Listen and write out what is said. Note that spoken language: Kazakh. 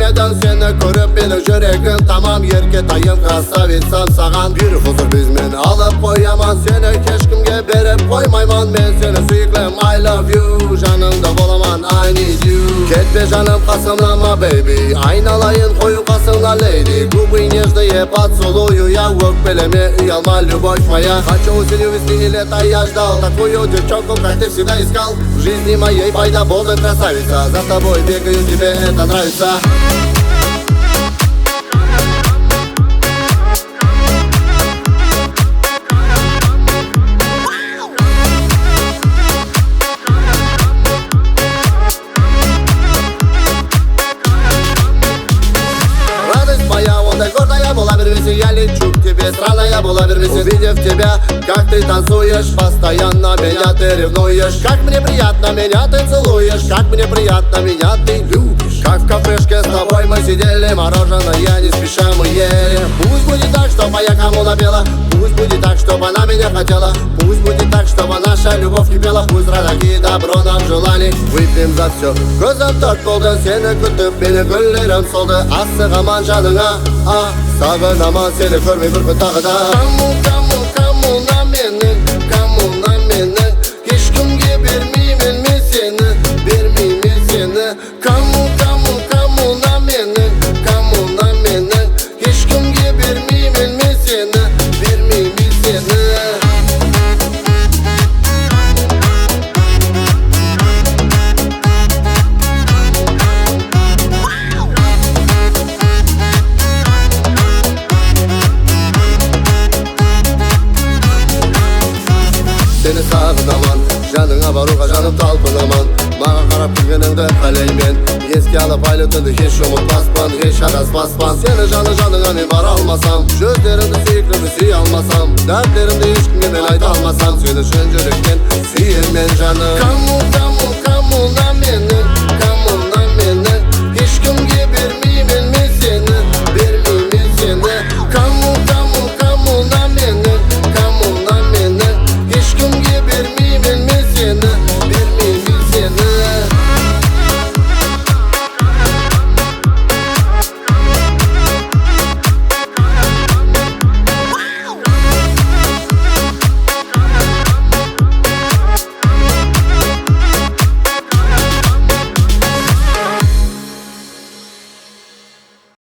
Neden seni körüp benim yüreğim tamam yerke tayım krasavitsam sağan bir huzur bizmen alıp koyamam seni keşkimge berip koymayman ben seni süyüklem I love you canımda bolaman I need you ketme canım kasımlama baby aynalayın koyu kasımla lady губы нежные поцелую я в белеме уялма любовь моя хочу осенью весны лето я ждал такую девчонку как ты всегда искал в жизни моей пайда болды красавица за тобой бегаю тебе это нравится. Гордая была вермиси, я лечу к тебе, странная была вермиси. Увидев тебя, как ты танцуешь, постоянно меня ты ревнуешь. Как мне приятно, меня ты целуешь, как мне приятно, меня ты любишь. Как в кафешке с тобой мы сидели, мороженое не спеша мы ели. Пусть будет так, чтобы я кому напела, пусть будет так, чтобы она меня хотела, пусть будет так, чтобы наша любовь кипела. Пусть родаки добро нам желали, выпьем за все. Көзім төрт болды, сені күтіп, мені гүллерім солды. Асығаман жаныңа, сағынаман сені көрмей бір күн тағы да. Кому на мені, ешкімге бермеймін мен сені, бермеймін сені. Кому на мені, ешкімге бермеймін мен сені, бермеймін сені. Seni sağınamam, canına baruğa canım talpınamam. Mağa qarab külgeningde qaleymen esке alıp aylытынды hiç unutmaspan, hiç adasmaspan. Seni canına men bara almasam, sözlerimde suyuklarını süy almasam, dertlerimde hiç kimge ben ayta almasam, seni şön yürekten suyayım men canım. Kamo na meni